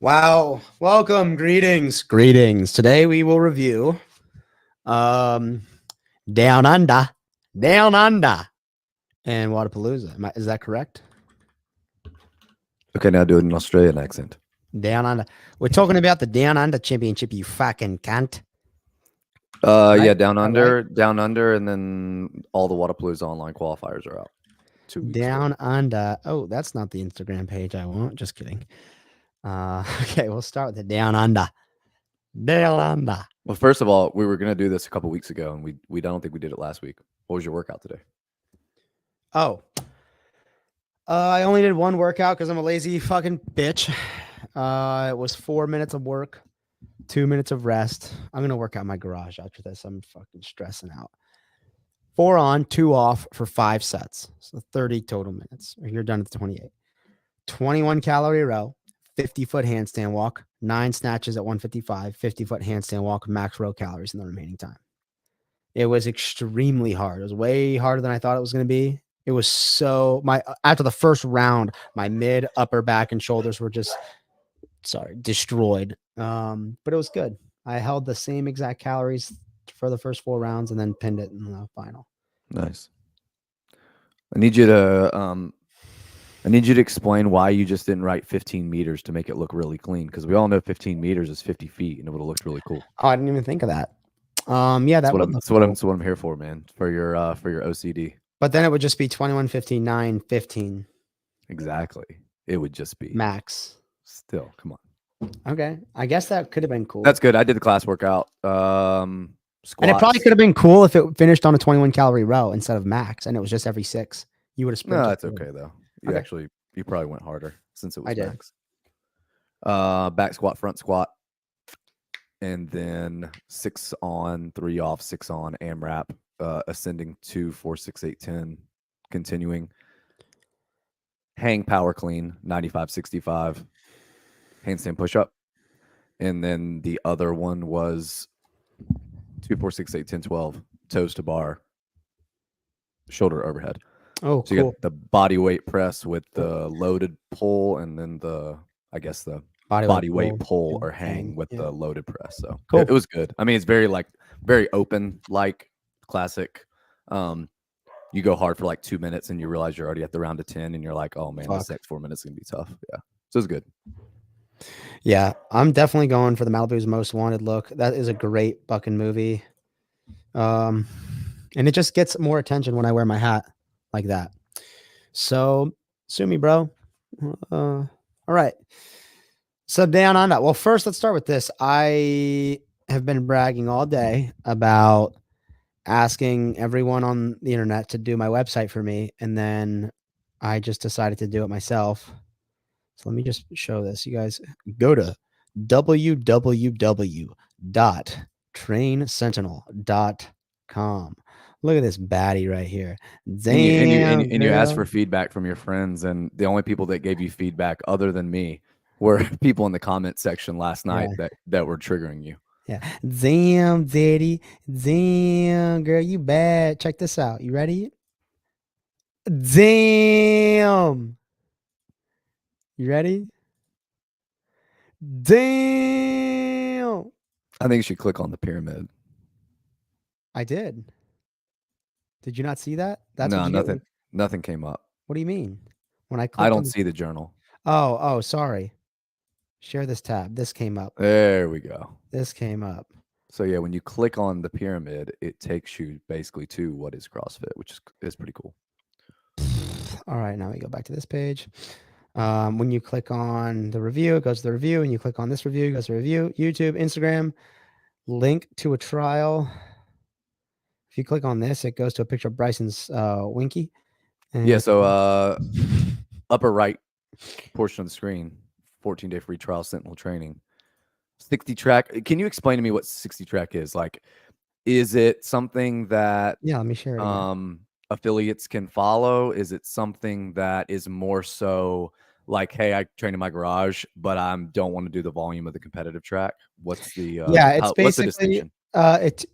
Wow. Welcome. Greetings. Greetings. Today we will review Down Under. Down Under. And Wadapalooza. Is that correct? Okay, now do an Australian accent. Down Under. We're talking about the Down Under Championship, you fucking cunt. Yeah, down under, and then all the Wadapalooza online qualifiers are out. 2 weeks. Down Under. Oh, that's not the Instagram page I want. Just kidding. Okay, we'll start with the Down Under. Down Under. Well, first of all, we were gonna do this a couple weeks ago, and we don't think we did it last week. What was your workout today? Oh, I only did one workout because I'm a lazy fucking bitch. It was 4 minutes of work, 2 minutes of rest. I'm gonna work out in my garage after this. I'm fucking stressing out. 4 on, 2 off for 5 sets. So 30 total minutes. You're done at 28. 21 calorie row, 50-foot handstand walk, 9 snatches at 155, 50-foot handstand walk, max row calories in the remaining time. It was extremely hard. It was way harder than I thought it was going to be. It was after the first round, my mid, upper back, and shoulders were just, destroyed. But it was good. I held the same exact calories for the first 4 rounds and then pinned it in the final. Nice. I need you to explain why you just didn't write 15 meters to make it look really clean, because we all know 15 meters is 50 feet, and it would have looked really cool. Oh, I didn't even think of that. Yeah, that's what I'm here for, man. For your OCD. But then it would just be 21, 15, 9, 15. Exactly. It would just be max. Still, come on. Okay, I guess that could have been cool. That's good. I did the class workout. Squats. And it probably could have been cool if it finished on a 21 calorie row instead of max, and it was just every 6. You would have sprinted. No, that's okay though. You probably went harder since it was max. Back squat, front squat, and then 6 on, 3 off, 6 on, AMRAP, ascending 2, 4, 6, 8, 10, continuing. Hang power clean, 95, 65, handstand push up. And then the other one was 2, 4, 6, 8, 10, 12, toes to bar, shoulder overhead. Oh, so you got the body weight press with the loaded pull, and then the body weight pull or hang with the loaded press. So cool. It was good. I mean, it's very open, like classic. You go hard for like 2 minutes and you realize you're already at the round of 10 and you're like, oh man, this next 4 minutes is gonna be tough. Yeah. So it's good. Yeah, I'm definitely going for the Malibu's Most Wanted look. That is a great fucking movie. And it just gets more attention when I wear my hat like that. So sue me, bro. All right. So Down Under. Well, first let's start with this. I have been bragging all day about asking everyone on the internet to do my website for me, and then I just decided to do it myself. So let me just show this. You guys go to www.trainsentinel.com. Look at this baddie right here. Damn, and you asked for feedback from your friends, and the only people that gave you feedback other than me were people in the comment section last night that were triggering you. Yeah. Damn, daddy. Damn, girl, you bad. Check this out. You ready? Damn. You ready? Damn. I think you should click on the pyramid. I did. Did you not see that? No, nothing came up. What do you mean? When I don't see the journal. Oh, sorry. Share this tab. This came up. There we go. This came up. So yeah, when you click on the pyramid, it takes you basically to what is CrossFit, which is pretty cool. All right, now we go back to this page. When you click on the review, it goes to the review, and you click on this review, it goes to review, YouTube, Instagram, link to a trial. If you click on this, it goes to a picture of Bryson's Winky. Yeah, so upper right portion of the screen, 14-day free trial Sentinel training. 60 track. Can you explain to me what 60 track is? Like, is it something that let me share it affiliates can follow? Is it something that is more so like, hey, I train in my garage, but I don't want to do the volume of the competitive track? What's the it's basically what's the distinction?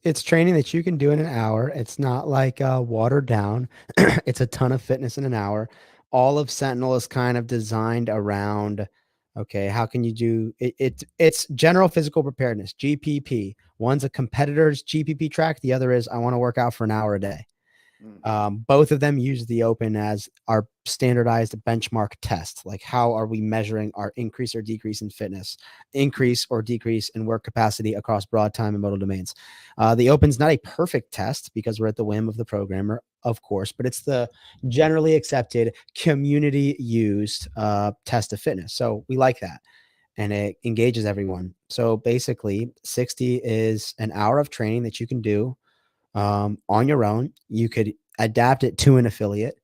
It's training that you can do in an hour. It's not like watered down. It's a ton of fitness in an hour. All of Sentinel is kind of designed around Okay, how can you do it? It's general physical preparedness, GPP. One's a competitor's GPP track. The other is I want to work out for an hour a day. Both of them use the open as our standardized benchmark test. Like, how are we measuring our increase or decrease in fitness, increase or decrease in work capacity across broad time and modal domains? The open's not a perfect test because we're at the whim of the programmer, of course, but it's the generally accepted community used test of fitness. So we like that. And it engages everyone. So basically 60 is an hour of training that you can do on your own. You could adapt it to an affiliate.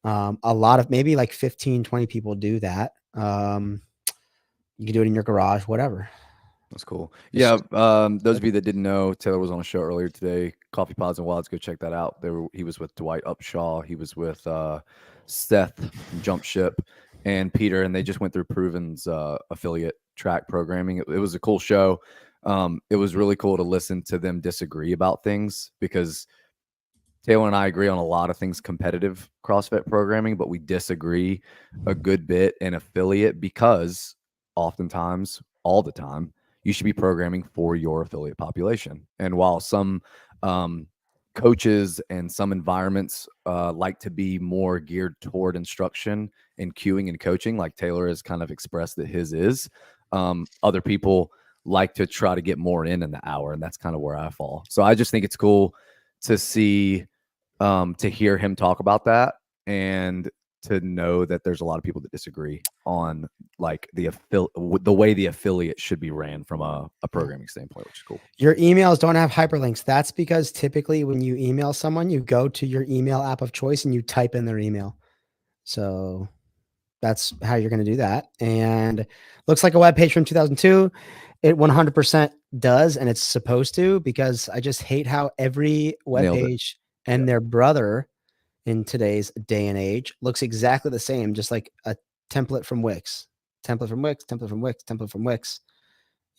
A lot of maybe like 15, 20 people do that. You can do it in your garage, whatever. That's cool. It's Yeah. just- Those of you that didn't know, Taylor was on a show earlier today, Coffee Pods and Wilds. Go check that out. He was with Dwight Upshaw. He was with Seth from Jump Ship and Peter, and they just went through Proven's affiliate track programming. It was a cool show. It was really cool to listen to them disagree about things, because Taylor and I agree on a lot of things competitive CrossFit programming, but we disagree a good bit in affiliate, because oftentimes, all the time, you should be programming for your affiliate population. And while some coaches and some environments like to be more geared toward instruction and cueing and coaching, like Taylor has kind of expressed that his is, other people like to try to get more in the hour, and that's kind of where I fall. So I just think it's cool to see, to hear him talk about that, and to know that there's a lot of people that disagree on like the way the affiliate should be ran from a programming standpoint, which is cool. Your emails don't have hyperlinks. That's because typically when you email someone, you go to your email app of choice and you type in their email. So that's how you're going to do that. And looks like a web page from 2002. It 100% does, and it's supposed to, because I just hate how every web page and their brother in today's day and age looks exactly the same, just like a template from Wix, template from Wix, template from Wix, template from Wix.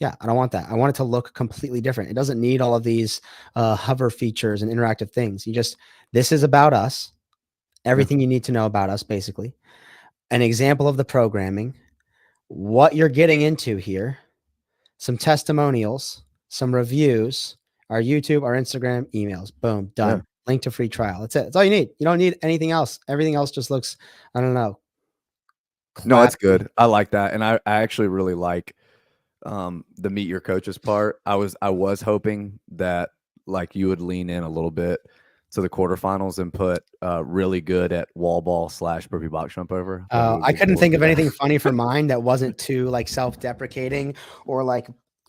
Yeah, I don't want that. I want it to look completely different. It doesn't need all of these hover features and interactive things. This is about us, everything you need to know about us, basically. An example of the programming, what you're getting into here, some testimonials, some reviews, our YouTube, our Instagram, emails. Boom, done. Link to free trial. That's it. That's all you need. You don't need anything else. Everything else just looks, I don't know. No, it's good. I like that. And I actually really like the meet your coaches part. I was hoping that like you would lean in a little bit to the quarterfinals and put really good at wall ball / burpee box jump over. I couldn't think of anything funny for mine that wasn't too like self-deprecating or like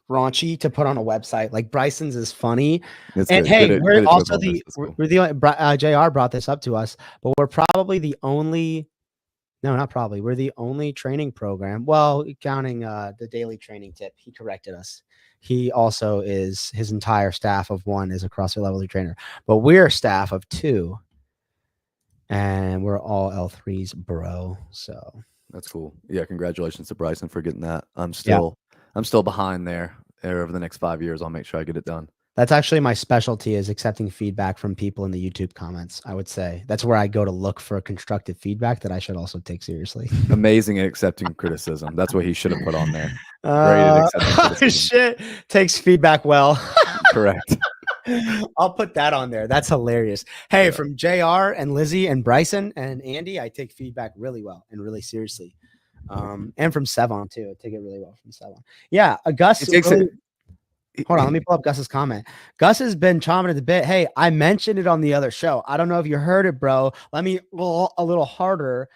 raunchy to put on a website. Like Bryson's is funny. It's and good. hey, Good we're at also cool. we're the only, JR brought this up to us, but we're probably the only, no, not probably, we're the only training program. Well, counting the daily training tip, he corrected us. He also is, his entire staff of 1 is a CrossFit level trainer, but we're a staff of 2. And we're all L3s, bro. So that's cool. Yeah, congratulations to Bryson for getting that. I'm still behind there. Over the next 5 years, I'll make sure I get it done. That's actually my specialty, is accepting feedback from people in the YouTube comments. I would say that's where I go to look for constructive feedback that I should also take seriously. Amazing at accepting criticism. That's what he should have put on there. Great at accepting criticism. Shit, takes feedback well. Correct. I'll put that on there. That's hilarious. Hey, from JR and Lizzie and Bryson and Andy, I take feedback really well and really seriously. And from Sevon too. I take it really well from Sevon. Yeah, Gus. Hold on, let me pull up Gus's comment. Gus has been chomping at the bit. Hey, I mentioned it on the other show. I don't know if you heard it, bro. Let me roll a little harder.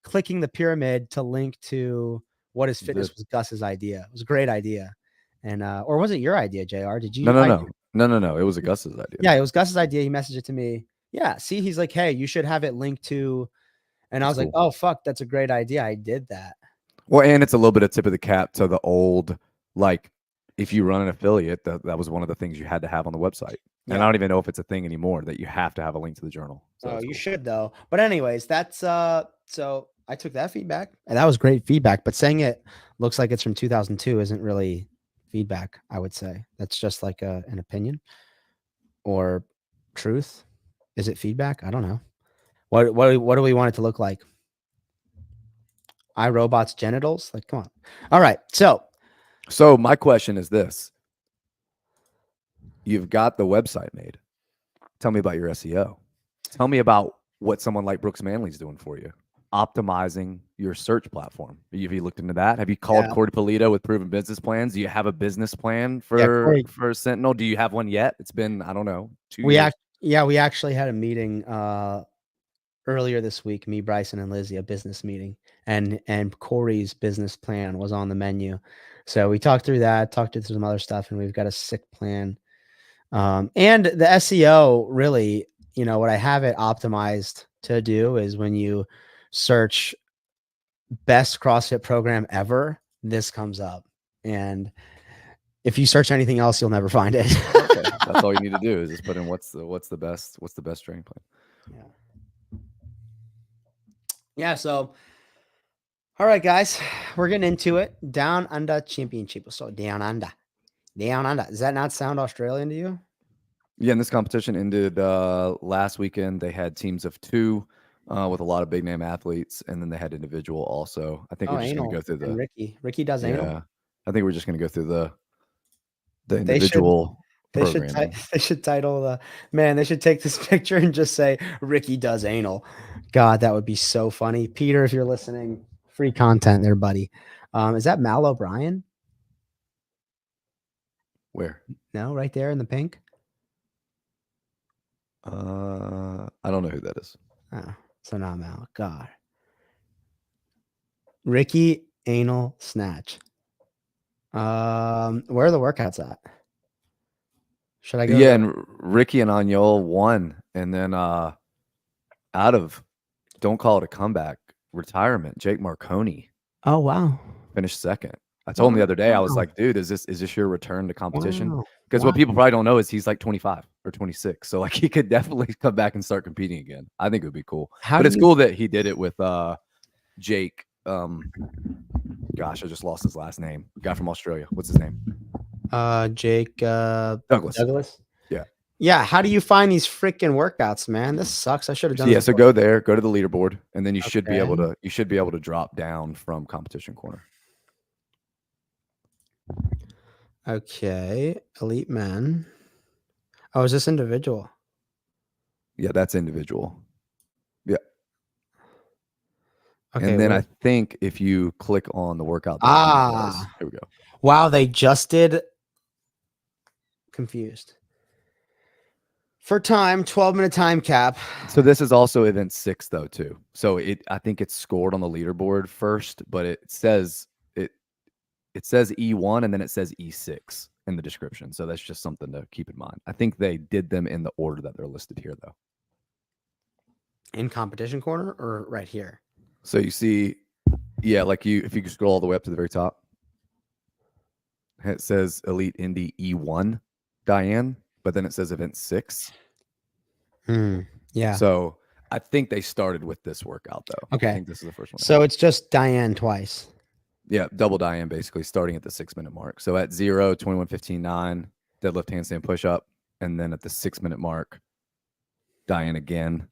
Clicking the pyramid to link to what is fitness was Gus's idea. It was a great idea. And or was it your idea, JR? Did you? No. It was a Gus's idea. Yeah, it was Gus's idea. He messaged it to me. Yeah, see, he's like, hey, you should have it linked to. And I was like, oh, fuck, that's a great idea. I did that. Well, and it's a little bit of tip of the cap to the old, like, if you run an affiliate, that was one of the things you had to have on the website. Yeah. And I don't even know if it's a thing anymore that you have to have a link to the journal. So you should, though. But anyways, that's so I took that feedback, and that was great feedback. But saying it looks like it's from 2002 isn't really feedback, I would say. That's just like an opinion or truth. Is it feedback? I don't know. What do we want it to look like? iRobot's genitals. Like, come on. All right. So my question is this. You've got the website made. Tell me about your SEO. Tell me about what someone like Brooks Manley's doing for you. Optimizing your search platform. Have you looked into that? Have you called Corey Polito with proven business plans? Do you have a business plan for Sentinel? Do you have one yet? It's been, I don't know, 2 years. We actually had a meeting earlier this week, me, Bryson, and Lizzie, a business meeting, and Corey's business plan was on the menu. So we talked through that, talked through some other stuff, and we've got a sick plan. And the SEO really, what I have it optimized to do is when you search best CrossFit program ever, this comes up. And if you search anything else, you'll never find it. Okay. That's all you need to do is just put in what's the best training plan. Yeah. So, all right, guys, we're getting into it. Down Under Championship. So Down Under. Does that not sound Australian to you? Yeah, and this competition ended last weekend. They had teams of 2 with a lot of big name athletes, and then they had individual also. I think we're just going to go through the Ricky does anal. I think we're just going to go through the individual programming. They should title they should take this picture and just say Ricky does anal. God, that would be so funny. Peter, if you're listening, free content there, buddy. Is that Mal O'Brien? Where? No, right there in the pink. I don't know who that is. Oh, so not Mal. God. Ricky anal snatch. Where are the workouts at? Should I go? Yeah, and Ricky and Anyol won, and then out of, don't call it a comeback, retirement, Jake Marconi. Oh wow, finished second. I told him the other day, I was like, dude, is this your return to competition? Because what people probably don't know is he's like 25 or 26. So like he could definitely come back and start competing again. I think it would be cool. But it's cool that he did it with Jake. Gosh, I just lost his last name. Guy from Australia. What's his name? Jake Douglas. Yeah. Yeah. How do you find these freaking workouts, man? This sucks. I should have done. Yeah. So go there, go to the leaderboard, and then you should be able to drop down from competition corner. Okay. Elite men. Oh, is this individual? Yeah, that's individual. Yeah. Okay. And then I think if you click on the workout, here we go. Wow, they just did. Confused. For time, 12-minute time cap. So this is also event 6 though too. So I think it's scored on the leaderboard first, but it says E1 and then it says E6 in the description. So that's just something to keep in mind. I think they did them in the order that they're listed here though. In competition corner or right here? So you see, yeah, like if you scroll all the way up to the very top, it says Elite Indy E1 Diane, but then it says event 6. Yeah. So I think they started with this workout though. Okay. I think this is the first one. So it's just Diane twice. Yeah, double Diane basically starting at the 6-minute mark. So at 0, 21, 15, 9, deadlift, handstand, push up, and then at the 6-minute mark, Diane again.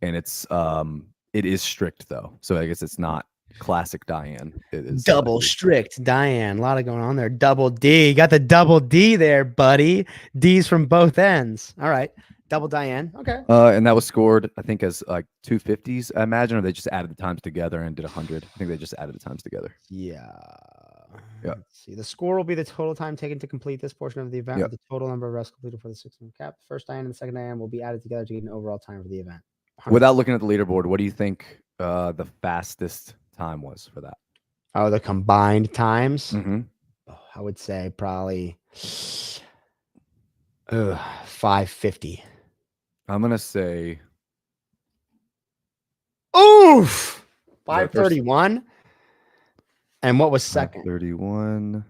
And it is strict though. So I guess it's not classic Diane. It is double strict Diane. A lot of going on there. Double D. You got the double D there, buddy. D's from both ends. All right. Double Diane. Okay. And that was scored, I think, as like 250s, I imagine, or they just added the times together and did 100. I think they just added the times together. Yeah. Yeah. Let's see. The score will be the total time taken to complete this portion of the event. Yep. With the total number of rests completed for the 6-minute cap. The first Diane and the second Diane will be added together to get an overall time for the event. 100%. Without looking at the leaderboard, what do you think the fastest time was for that? Oh, the combined times? Mm-hmm. Oh, I would say probably 550. I'm going to say... Oof! 531. And what was second? 31.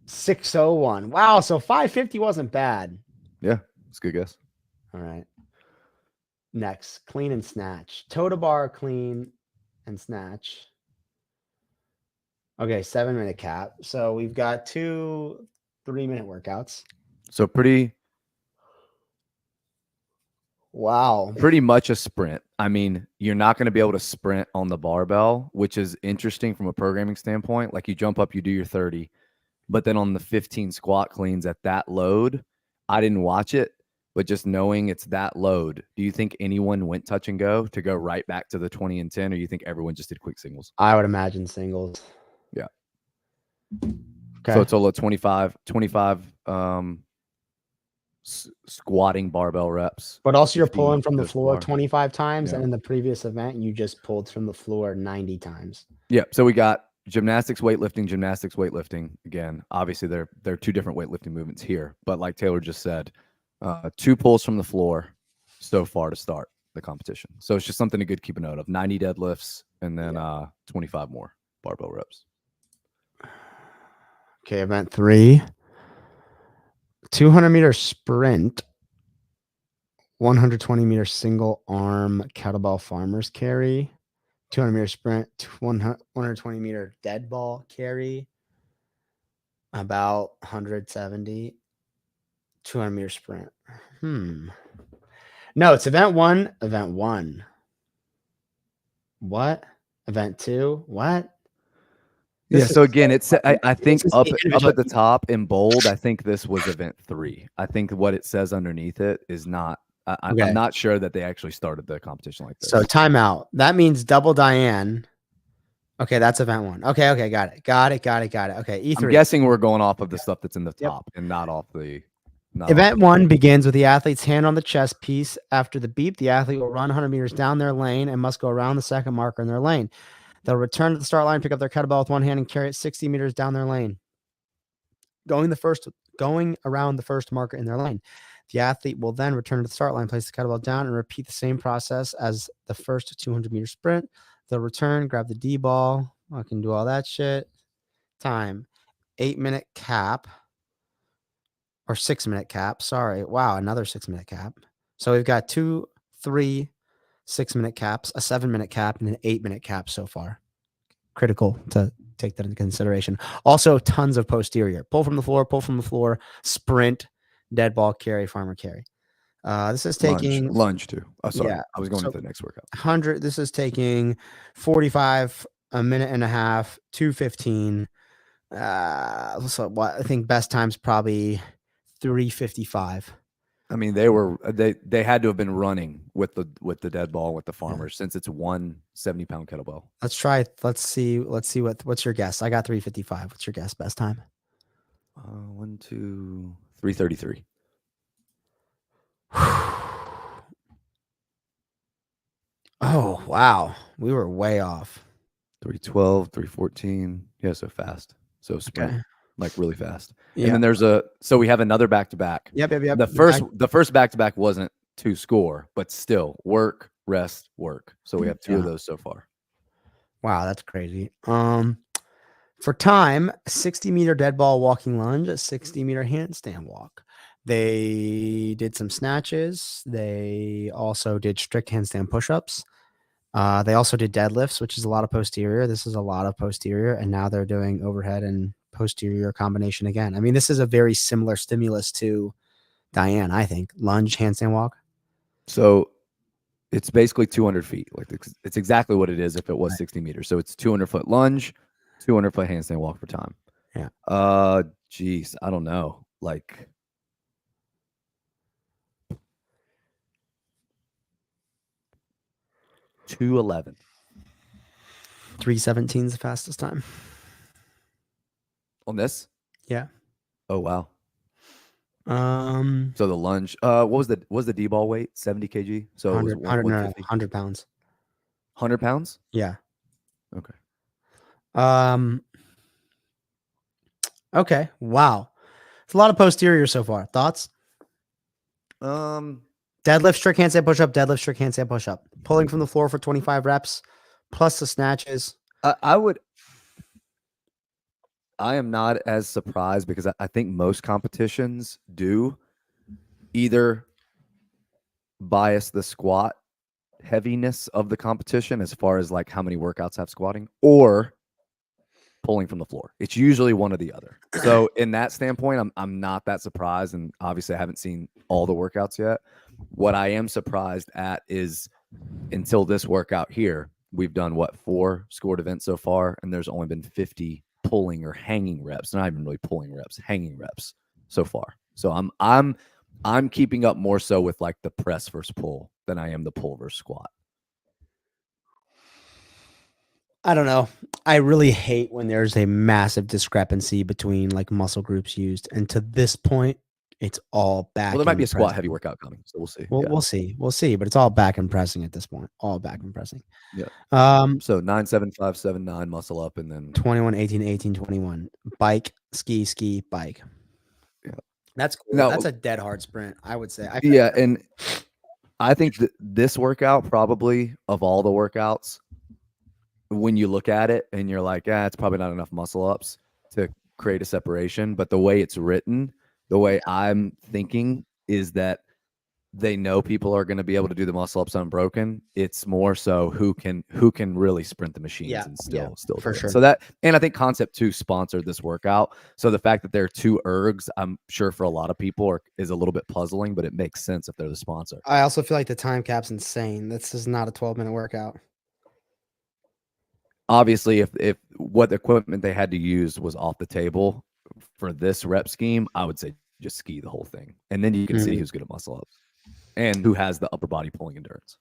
601. Wow, so 550 wasn't bad. Yeah, it's a good guess. All right. Next, clean and snatch. Toe to bar, clean and snatch. Okay, 7-minute cap. So we've got 2 3-minute workouts. So pretty Wow. Pretty much a sprint. I mean, you're not going to be able to sprint on the barbell, which is interesting from a programming standpoint. Like you jump up, you do your 30, but then on the 15 squat cleans at that load, I didn't watch it, but just knowing it's that load, do you think anyone went touch and go to go right back to the 20 and 10, or you think everyone just did quick singles? I would imagine singles. Yeah. Okay. So it's all 25 squatting barbell reps. But also you're 50 pulling from the goes floor bar. 25 times, Yeah. and in the previous event, you just pulled from the floor 90 times. Yeah. So we got gymnastics, weightlifting. Again, obviously they're two different weightlifting movements here, but like Taylor just said, 2 pulls from the floor so far to start the competition. So it's just something to keep a note of. 90 deadlifts and then 25 more barbell reps. Okay, event 3. 200-meter sprint, 120-meter single arm kettlebell farmer's carry, 200-meter sprint, 120-meter dead ball carry, about 170, 200-meter sprint. No, it's event 1, event 1. What? Event 2? What? So again, it's I think up individual. at the top in bold, I think this was event 3. I think what it says underneath it is not. I'm not sure that they actually started the competition like this. So timeout. That means double Diane. Okay, that's event 1. Okay, got it. Okay, E3. I'm guessing we're going off of the stuff that's in the top and not off the. Event 1 begins with the athlete's hand on the chest piece. After the beep, the athlete will run 100 meters down their lane and must go around the second marker in their lane. They'll return to the start line, pick up their kettlebell with one hand, and carry it 60 meters down their lane. Going around the first marker in their lane. The athlete will then return to the start line, place the kettlebell down, and repeat the same process as the first 200-meter sprint. They'll return, grab the D ball. I can do all that shit. Time. 8-minute cap. Or 6-minute cap. Sorry. Wow, another 6-minute cap. So we've got 2, 3, 6-minute caps, a 7-minute cap, and an 8-minute cap so far. Critical to take that into consideration. Also, tons of posterior. Pull from the floor, sprint, dead ball carry, farmer carry. This is taking lunge too. Oh, sorry. Yeah, I was going into the next workout. 100. This is taking 45, a minute and a half, 2:15. So what I think best time's probably 3:55. I mean, they had to have been running with the dead ball with the farmers since it's 1 70-pound kettlebell. Let's see what's your guess? I got 3:55. What's your guess? Best time? 3:33. Oh, wow. We were way off. 3:12, 3:14. Yeah, so fast. So sprint. Okay. Like really fast. Yeah. And then so we have another back-to-back. Yep. The first back-to-back wasn't to score, but still work, rest, work. So we have 2 of those so far. Wow, that's crazy. For time, 60-meter dead ball walking lunge, a 60-meter handstand walk. They did some snatches. They also did strict handstand push-ups. They also did deadlifts, which is a lot of posterior. This is a lot of posterior, and now they're doing overhead and posterior combination again. I mean, this is a very similar stimulus to Diane, I think. Lunge, handstand walk. So it's basically 200 feet. Like it's exactly what it is if it was 60 meters. So it's 200-foot lunge, 200-foot handstand walk for time. Yeah. Geez, I don't know. Like 2:11. 3:17 is the fastest time. On this? Yeah. Oh wow. So the lunge. What was the D ball weight? 70 kg. So 100, it was 100 pounds. 100 pounds? Yeah. Okay. Okay. Wow. It's a lot of posterior so far. Thoughts? Deadlift, strict handstand push-up, deadlift, strict handstand push-up. Pulling from the floor for 25 reps, plus the snatches. I am not as surprised because I think most competitions do either bias the squat heaviness of the competition as far as like how many workouts have squatting or pulling from the floor. It's usually one or the other. So in that standpoint, I'm not that surprised. And obviously I haven't seen all the workouts yet, What I am surprised at is until this workout here, we've done what, 4 scored events so far, and there's only been 50 pulling or hanging reps. Not even really pulling reps, hanging reps so far. So I'm keeping up more so with like the press versus pull than I am the pull versus squat. I don't know. I really hate when there's a massive discrepancy between like muscle groups used, and to this point, it's all back. Well, there might be a squat pressing. heavy workout coming, so we'll see. Well, we'll see, but it's all back and pressing at this point. All back and pressing. Yeah. So 9, 7, 5, 7, 9 muscle up, and then 21, 18, 18, 21. Bike, ski, bike. Yeah. That's cool. Now, that's a dead hard sprint, I would say. Yeah, and I think that this workout, probably of all the workouts, when you look at it and you're like, it's probably not enough muscle ups to create a separation. But the way it's written, the way I'm thinking is that they know people are going to be able to do the muscle ups unbroken. It's more so who can really sprint the machines and still for sure. So that, and I think Concept 2 sponsored this workout. So the fact that there are 2 ergs, I'm sure for a lot of people is a little bit puzzling, but it makes sense if they're the sponsor. I also feel like the time cap's insane. This is not a 12-minute workout. Obviously, if what equipment they had to use was off the table for this rep scheme, I would say just ski the whole thing. And then you can see who's good at muscle ups and who has the upper body pulling endurance.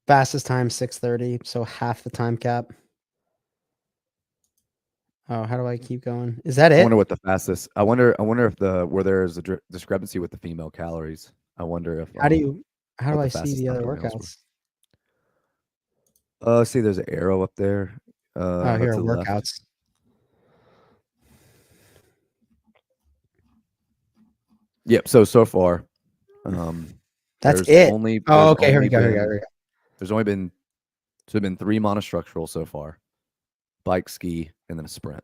Fastest time, 6:30, so half the time cap. Oh, how do I keep going? Is that it? I wonder what the fastest. I wonder if where there is a discrepancy with the female calories. I wonder if how do I see the other workouts? See, there's an arrow up there. Here are workouts. Yep. So far, that's it. Okay. Here we go. There's only been 3 monostructural so far, bike, ski, and then a sprint.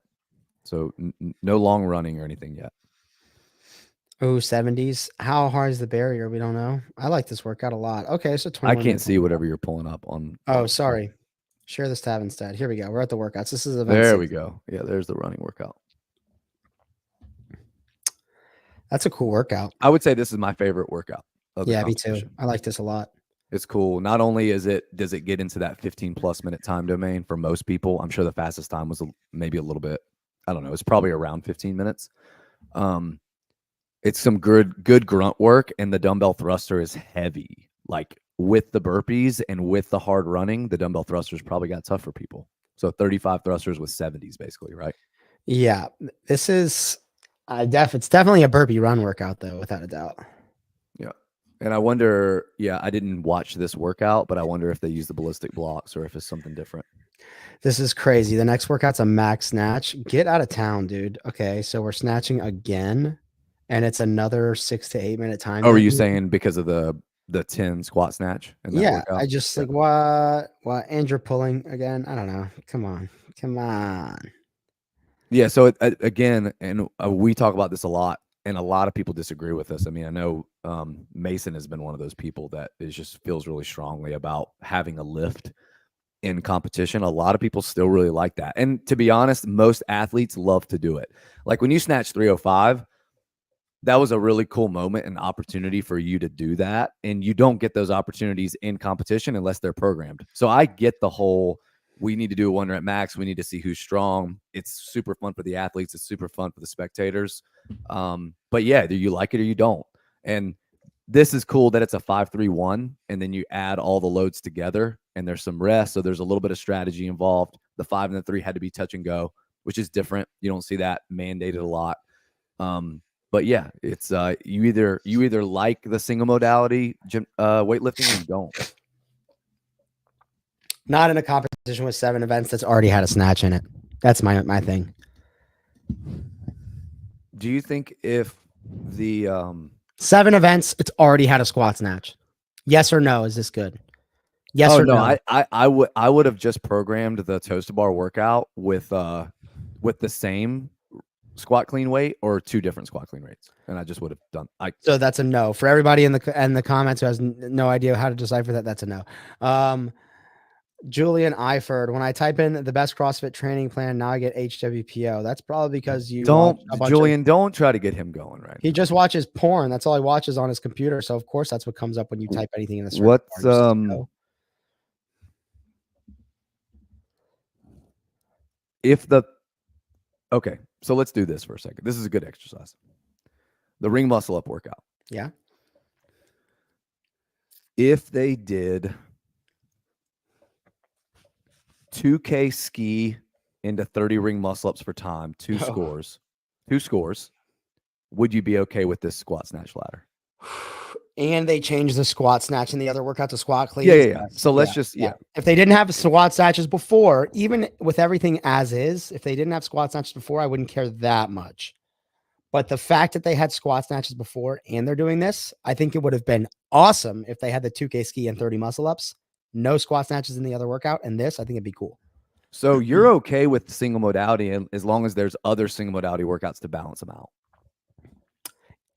So no long running or anything yet. Oh, 70s. How hard is the barrier? We don't know. I like this workout a lot. Okay, so 21 I can't see whatever you're pulling up on. Oh, sorry. Share this tab instead. Here we go. We're at the workouts. This is event There 6. we go. Yeah, there's the running workout. That's a cool workout. I would say this is my favorite workout. Yeah, me too. I like this a lot. It's cool. Not only does it get into that 15+ minute time domain for most people. I'm sure the fastest time was maybe a little bit, I don't know, it's probably around 15 minutes. It's some good grunt work, and the dumbbell thruster is heavy. Like with the burpees and with the hard running, the dumbbell thrusters probably got tough for people. So 35 thrusters with 70s basically, right? Yeah, this is it's definitely a burpee run workout though, without a doubt. Yeah. And I wonder, I didn't watch this workout, but I wonder if they use the ballistic blocks or if it's something different. This is crazy. The next workout's a max snatch. Get out of town, dude. Okay, so we're snatching again, and it's another 6 to 8 minute time. Oh, were you saying because of the 10 squat snatch? Yeah, workout? I just like what and you're pulling again. I don't know. Come on. Yeah. So again, and we talk about this a lot, and a lot of people disagree with us. I mean, I know Mason has been one of those people that just feels really strongly about having a lift in competition. A lot of people still really like that. And to be honest, most athletes love to do it. Like when you snatch 305, that was a really cool moment and opportunity for you to do that. And you don't get those opportunities in competition unless they're programmed. So I get the whole, we need to do a 1 rep max. We need to see who's strong. It's super fun for the athletes. It's super fun for the spectators. But yeah, do you like it or you don't? And this is cool that it's a 5-3-1, and then you add all the loads together, and there's some rest. So there's a little bit of strategy involved. The 5 and the 3 had to be touch and go, which is different. You don't see that mandated a lot. But yeah, it's you either like the single modality weightlifting or you don't. Not in a competition with 7 events that's already had a snatch in it. That's my thing. Do you think if the 7 events, it's already had a squat snatch? Yes or no? Is this good? Yes or no? I would have just programmed the toast bar workout with the same squat clean weight or 2 different squat clean rates, and I just would have done. So that's a no for everybody in the comments who has no idea how to decipher that. That's a no. Julian Eiford. When I type in the best CrossFit training plan, now I get HWPO. That's probably because you Julian, don't try to get him going right He now. just watches porn. That's all he watches on his computer. So of course that's what comes up when you type anything in the search What's bar. Okay, so let's do this for a second. This is a good exercise. The ring muscle up workout. Yeah. If they did 2K ski into 30 ring muscle ups for time, two scores, would you be okay with this squat snatch ladder? And they changed the squat snatch in the other workout to squat cleans. Yeah. So let's just. If they didn't have squat snatches before, even with everything as is, if they didn't have squat snatches before, I wouldn't care that much. But the fact that they had squat snatches before and they're doing this, I think it would have been awesome if they had the 2K ski and 30 muscle ups, no squat snatches in the other workout. And this, I think it'd be cool. So you're okay with single modality as long as there's other single modality workouts to balance them out.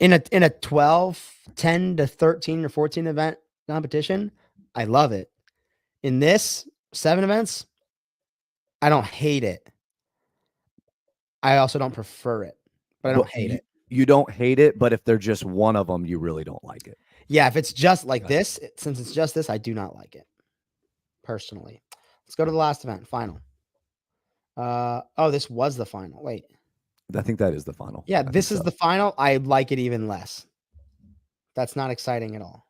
In a 12, 10 to 13 or 14 event competition, I love it. In this 7 events, I don't hate it. I also don't prefer it, but I don't hate it. You don't hate it, but if they're just one of them, you really don't like it. Yeah, if it's just like this, since it's just this, I do not like it personally. Let's go to the last event, final. This was the final. Wait. I think that is the final. Yeah, this is the final. I like it even less. That's not exciting at all.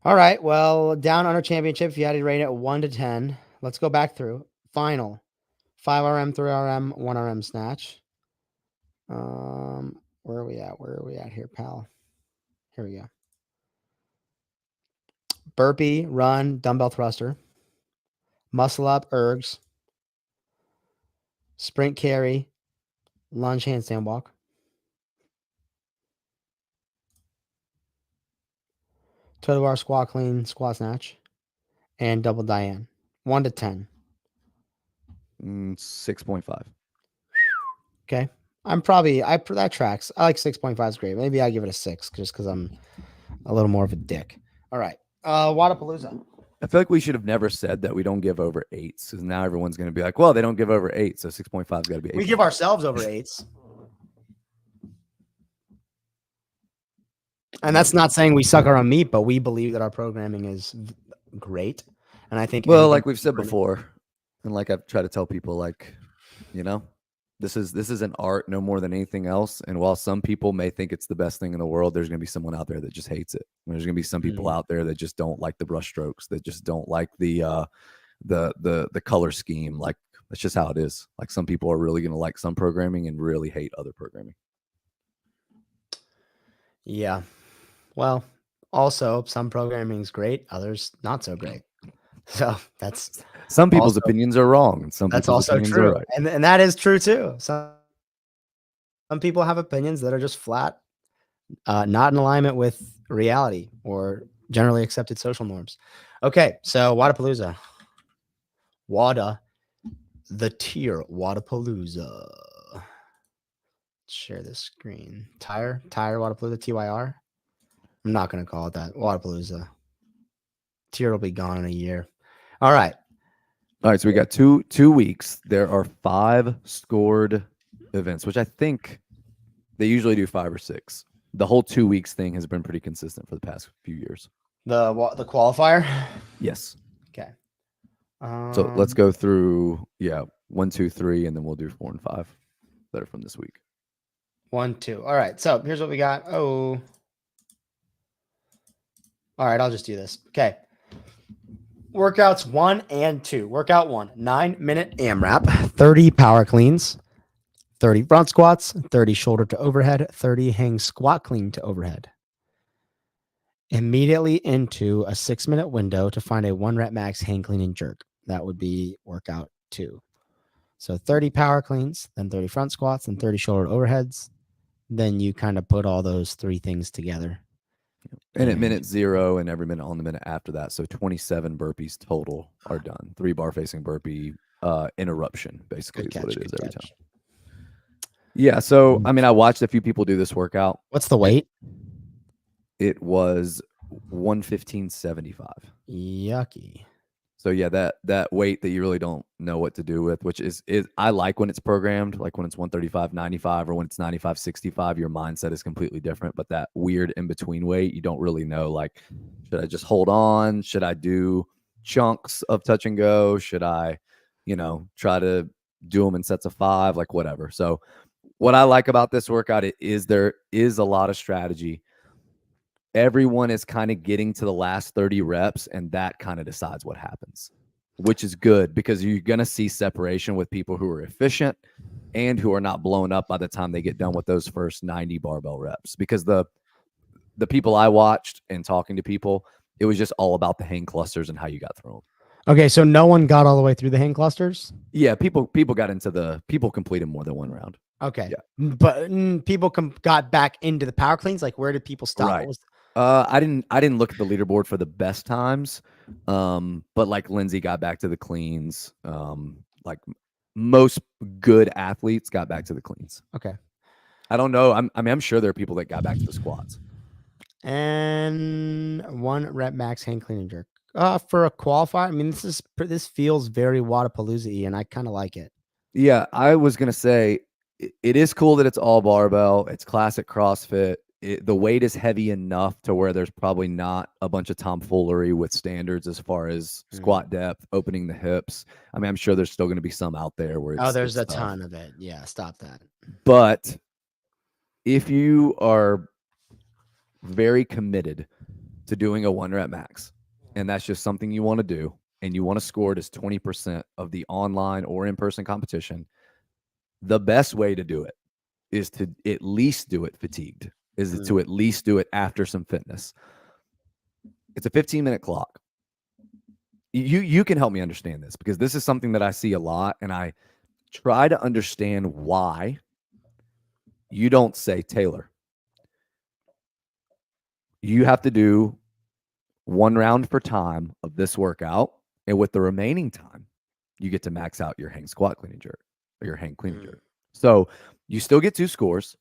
All right. Well, down under championship, if you had to rate it 1 to 10, let's go back through. Final. 5RM, 3RM, 1RM snatch. Where are we at? Where are we at here, pal? Here we go. Burpee, run, dumbbell thruster. Muscle up, ergs. Sprint carry, lunge handstand walk. Toe bar squat clean, squat snatch, and double Diane. 1 to 10. 6.5. Okay. That tracks. I like 6.5 is great. Maybe I give it a 6 just because I'm a little more of a dick. All right. Wodapalooza. I feel like we should have never said that we don't give over 8s because now everyone's going to be like, well, they don't give over 8, so 6.5 has got to be 8. We give ourselves over 8s. And that's not saying we suck our own meat, but we believe that our programming is great. And I think, well, like we've said before, and like I've tried to tell people, like, this is an art no more than anything else. And while some people may think it's the best thing in the world, there's going to be someone out there that just hates it. There's going to be some people out there that just don't like the brush strokes, that just don't like the color scheme. Like, that's just how it is. Like, some people are really going to like some programming and really hate other programming. Yeah. Well, also some programming is great, others not so great. So that's some people's opinions are wrong, and some that's people's also opinions true, are right. and that is true too. Some people have opinions that are just flat, not in alignment with reality or generally accepted social norms. Okay, so Wodapalooza, the tier Wodapalooza. Share this screen. Tire Wodapalooza TYR. I'm not gonna call it that. Wodapalooza. Tier will be gone in a year. All right. So we got two weeks. There are 5 scored events, which I think they usually do 5 or 6. The whole 2 weeks thing has been pretty consistent for the past few years. The qualifier? Yes. Okay. So let's go through 1, 2, 3, and then we'll do 4 and 5 that are from this week. 1, 2. All right. So here's what we got. All right. I'll just do this. Okay. Workouts 1 and 2. Workout 1, 9-minute AMRAP, 30 power cleans, 30 front squats, 30 shoulder to overhead, 30 hang squat clean to overhead. Immediately into a 6-minute window to find a 1 rep max hang clean and jerk. That would be workout 2. So 30 power cleans, then 30 front squats, and 30 shoulder to overheads. Then you kind of put all those 3 things together. And at minute 0 and every minute on the minute after that. So 27 burpees total are done. 3 bar facing burpee interruption, basically, is what it is every time. Yeah. So, I mean, I watched a few people do this workout. What's the weight? It was 115.75. Yucky. So yeah, that weight that you really don't know what to do with, which is I like when it's programmed, like when it's 135.95 or when it's 95.65, your mindset is completely different. But that weird in between weight, you don't really know. Like, should I just hold on? Should I do chunks of touch and go? Should I, try to do them in sets of 5? Like whatever. So what I like about this workout is there is a lot of strategy. Everyone is kind of getting to the last 30 reps, and that kind of decides what happens, which is good because you're going to see separation with people who are efficient and who are not blown up by the time they get done with those first 90 barbell reps. Because the people I watched and talking to people, it was just all about the hang clusters and how you got through them. Okay, so no one got all the way through the hang clusters? Yeah, people got into people completed more than one round. Okay. Yeah. But people got back into the power cleans? Like, where did people stop? Right. I didn't look at the leaderboard for the best times, but like Lindsay got back to the cleans. Like most good athletes got back to the cleans. Okay. I don't know. I'm sure there are people that got back to the squats. And 1 rep max hang clean and jerk. For a qualifier, I mean, this feels very Wodapalooza-y, and I kind of like it. Yeah, I was gonna say it is cool that it's all barbell. It's classic CrossFit. The weight is heavy enough to where there's probably not a bunch of tomfoolery with standards as far as squat depth, opening the hips. I mean, I'm sure there's still going to be some out there where there's a ton of it. Yeah, stop that. But if you are very committed to doing a 1 rep max, and that's just something you want to do, and you want to score it as 20% of the online or in-person competition, the best way to do it is to at least do it fatigued. To at least do it after some fitness. It's a 15-minute clock. You can help me understand this because this is something that I see a lot, and I try to understand why you don't say, Taylor, you have to do 1 round per time of this workout, and with the remaining time, you get to max out your hang squat clean and jerk or your hang clean and jerk. So you still get 2 scores.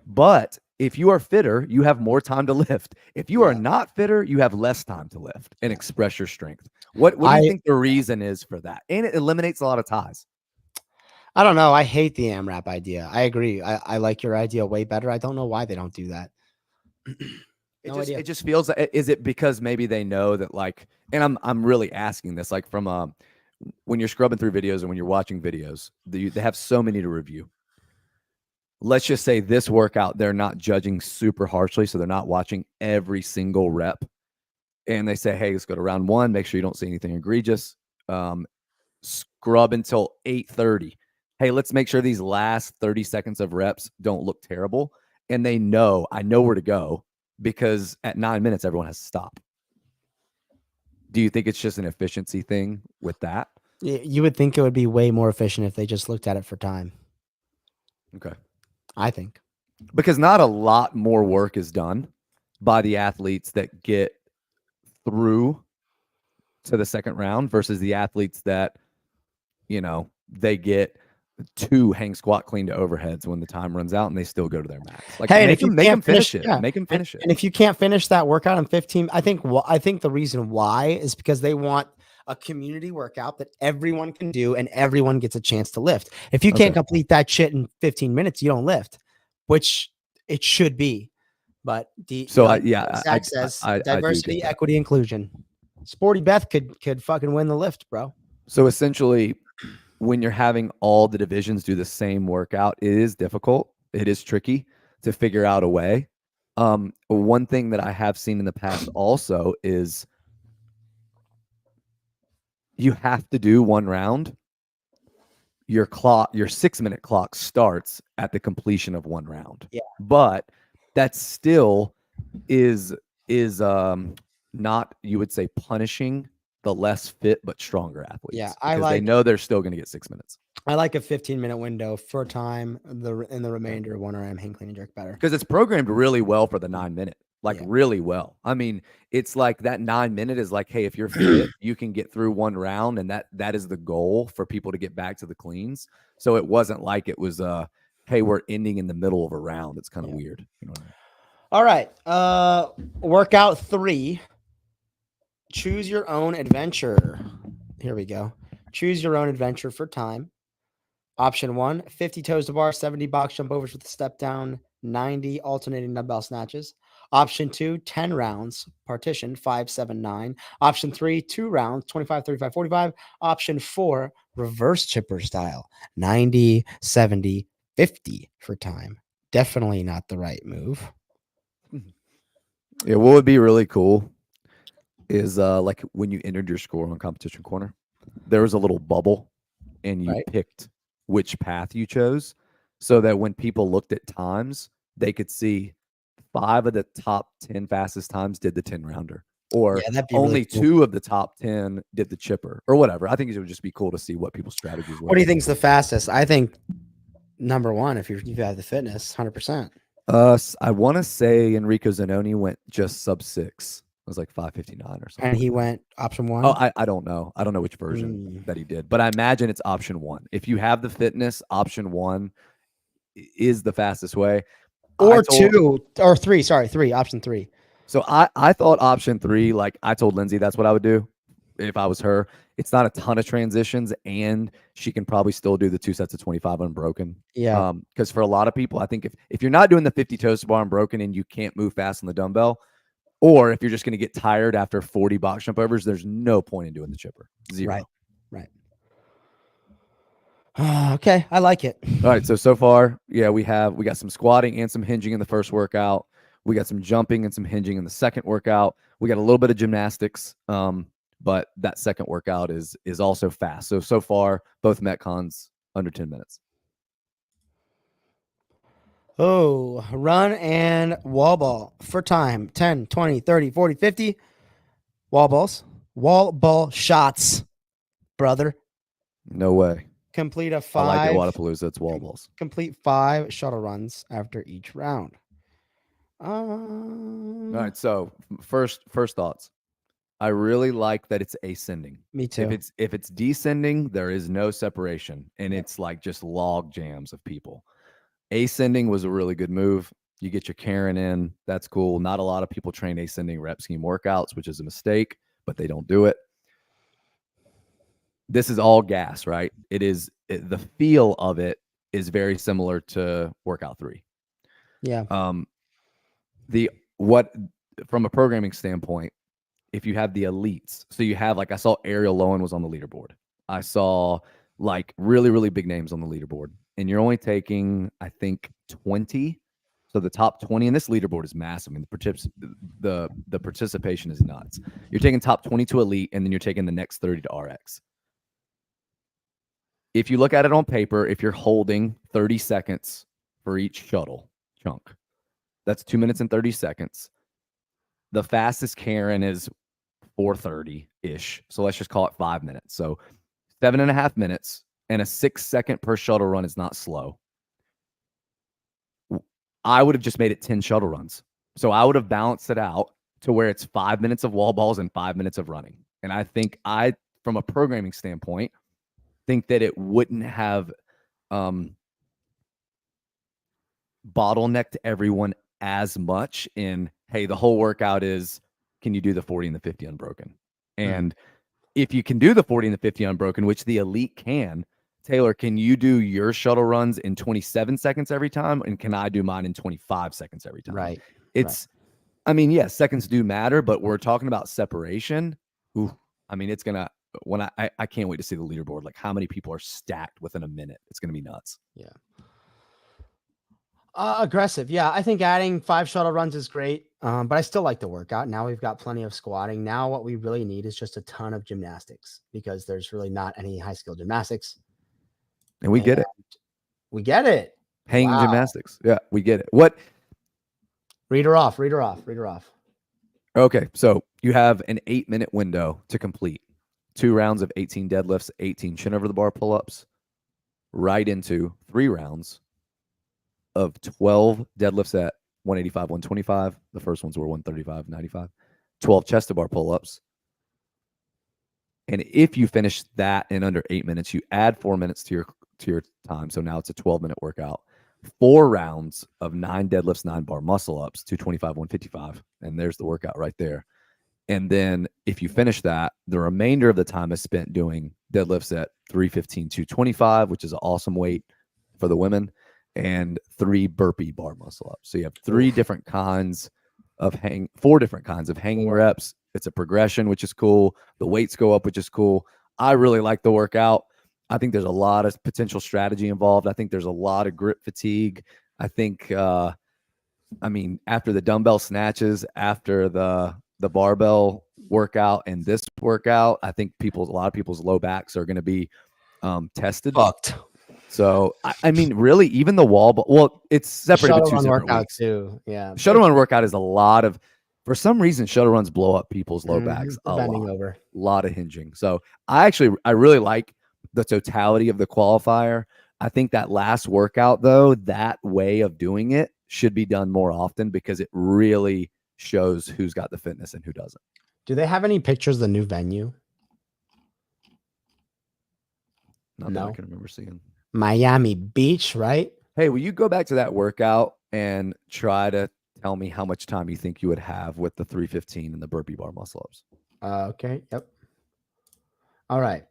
But if you are fitter, you have more time to lift. If you are not fitter, you have less time to lift and express your strength. What do you think the reason is for that? And it eliminates a lot of ties. I don't know. I hate the AMRAP idea. I agree. I like your idea way better. I don't know why they don't do that. It just feels like, is it because maybe they know that, like, and I'm really asking this, like, from when you're scrubbing through videos and when you're watching videos, they have so many to review. Let's just say this workout, they're not judging super harshly, so they're not watching every single rep. And they say, hey, let's go to round 1. Make sure you don't see anything egregious. Scrub until 8:30. Hey, let's make sure these last 30 seconds of reps don't look terrible. And I know where to go because at 9 minutes, everyone has to stop. Do you think it's just an efficiency thing with that? You would think it would be way more efficient if they just looked at it for time. Okay. I think. Because not a lot more work is done by the athletes that get through to the second round versus the athletes that, they get 2 hang squat clean to overheads when the time runs out and they still go to their max. Like, hey, make them finish it. Make them finish it. And if you can't finish that workout in 15, I think the reason why is because they want a community workout that everyone can do and everyone gets a chance to lift. If you can't complete that shit in 15 minutes, you don't lift, which it should be. But Zach says diversity, equity, inclusion. Sporty Beth could fucking win the lift, bro. So essentially, when you're having all the divisions do the same workout, it is difficult. It is tricky to figure out a way. One thing that I have seen in the past also is you have to do 1 round. Your 6-minute clock starts at the completion of 1 round. Yeah. But that still is not, you would say, punishing the less fit but stronger athletes. Yeah, because they know they're still going to get 6 minutes. I like a 15-minute window for time. In the remainder, 1 RM hang clean and jerk better because it's programmed really well for the 9-minute. Really well. I mean, it's like that 9-minute is like, hey, if you're fit, you can get through 1 round, and that is the goal for people to get back to the cleans. So it wasn't like it was hey, we're ending in the middle of a round. It's kind of weird. You know what I mean? All right. Workout 3. Choose your own adventure. Here we go. Choose your own adventure for time. Option 1, 50 toes to bar, 70 box jump overs with a step down, 90 alternating dumbbell snatches. Option 2, 10 rounds, partition, 5, 7, 9. Option 3, 2 rounds, 25, 35, 45. Option 4, reverse chipper style, 90, 70, 50 for time. Definitely not the right move. Yeah, what would be really cool is like when you entered your score on Competition Corner, there was a little bubble and you picked which path you chose so that when people looked at times, they could see 5 of the top 10 fastest times did the 10 rounder, or only really cool. 2 of the top 10 did the chipper, or whatever. I think it would just be cool to see what people's strategies were. What do you think is the fastest? I think number 1, if you have the fitness, 100%. I want to say Enrico Zanoni went just sub 6. It was like 5:59 or something. And he went option 1? Oh, I don't know. I don't know which version that he did, but I imagine it's option 1. If you have the fitness, option 1 is the fastest way. Or 2 or 3. Sorry, 3. Option 3. So I thought option 3, like I told Lindsay that's what I would do if I was her. It's not a ton of transitions, and she can probably still do the 2 sets of 25 unbroken. Yeah. Because for a lot of people, I think if you're not doing the 50 toes to bar unbroken and you can't move fast on the dumbbell, or if you're just going to get tired after 40 box jump overs, there's no point in doing the chipper. 0. Right. Okay, I like it. All right, so far, yeah, we got some squatting and some hinging in the first workout. We got some jumping and some hinging in the second workout. We got a little bit of gymnastics, but that second workout is also fast. So far, both Metcons under 10 minutes. Oh, run and wall ball for time. 10, 20, 30, 40, 50. Wall balls. Wall ball shots, brother. No way. Complete a 5. I like it, Wadapalooza. It's wall balls. Complete 5 shuttle runs after each round. All right, so first thoughts. I really like that it's ascending. Me too. If it's descending, there is no separation, and it's like just log jams of people. Ascending was a really good move. You get your Karen in. That's cool. Not a lot of people train ascending rep scheme workouts, which is a mistake, but they don't do it. This is all gas, right? The feel of it is very similar to workout 3. Yeah. From a programming standpoint, if you have the elites, so you have, like, I saw Ariel Lowen was on the leaderboard. I saw like really, really big names on the leaderboard, and you're only taking, I think, 20. So the top 20, and this leaderboard is massive. I mean, the participation is nuts. You're taking top 20 to elite, and then you're taking the next 30 to RX. If you look at it on paper, if you're holding 30 seconds for each shuttle chunk, that's 2 minutes and 30 seconds. The fastest Karen is 4:30-ish. So let's just call it 5 minutes. So 7.5 minutes, and a 6 second per shuttle run is not slow. I would have just made it 10 shuttle runs. So I would have balanced it out to where it's 5 minutes of wall balls and 5 minutes of running. And I think from a programming standpoint, think that it wouldn't have bottlenecked everyone as much in, hey, the whole workout is, can you do the 40 and the 50 unbroken? And if you can do the 40 and the 50 unbroken, which the elite can, Taylor, can you do your shuttle runs in 27 seconds every time? And can I do mine in 25 seconds every time? Right. I mean, yes, seconds do matter, but we're talking about separation. Ooh, I mean, it's going to, I can't wait to see the leaderboard. Like, how many people are stacked within a minute? It's going to be nuts. Yeah. Aggressive. Yeah. I think adding 5 shuttle runs is great. But I still like the workout. Now we've got plenty of squatting. Now what we really need is just a ton of gymnastics, because there's really not any high skill gymnastics. And we get it. We get it. Hanging gymnastics. Yeah, we get it. What? Read her off. Okay. So you have an 8-minute window to complete 2 rounds of 18 deadlifts, 18 chin over the bar pull-ups, right into 3 rounds of 12 deadlifts at 185, 125. The first ones were 135, 95. 12 chest to bar pull-ups. And if you finish that in under 8 minutes, you add 4 minutes to your time. So now it's a 12-minute workout. 4 rounds of 9 deadlifts, 9 bar muscle ups, 225, 155. And there's the workout right there. And then if you finish that, the remainder of the time is spent doing deadlifts at 315, 225, which is an awesome weight for the women, and 3 burpee bar muscle ups. So you have 4 different kinds of hanging reps. It's a progression, which is cool. The weights go up, which is cool. I really like the workout. I think there's a lot of potential strategy involved. I think there's a lot of grip fatigue. I think, after the dumbbell snatches, after the barbell workout and this workout, I think a lot of people's low backs are going to be tested. Fucked. So, really, even the wall, well, it's separated into 2 separate workout weeks. too. Yeah. Shuttle run workout is a lot of, for some reason, shuttle runs blow up people's low backs a bending over. A lot of hinging. So I really like the totality of the qualifier. I think that last workout, though, that way of doing it should be done more often because it really shows who's got the fitness and who doesn't. Do they have any pictures of the new venue? Not that I can remember seeing. Miami Beach, right? Hey, will you go back to that workout and try to tell me how much time you think you would have with the 315 and the burpee bar muscle ups? Okay. Yep. All right.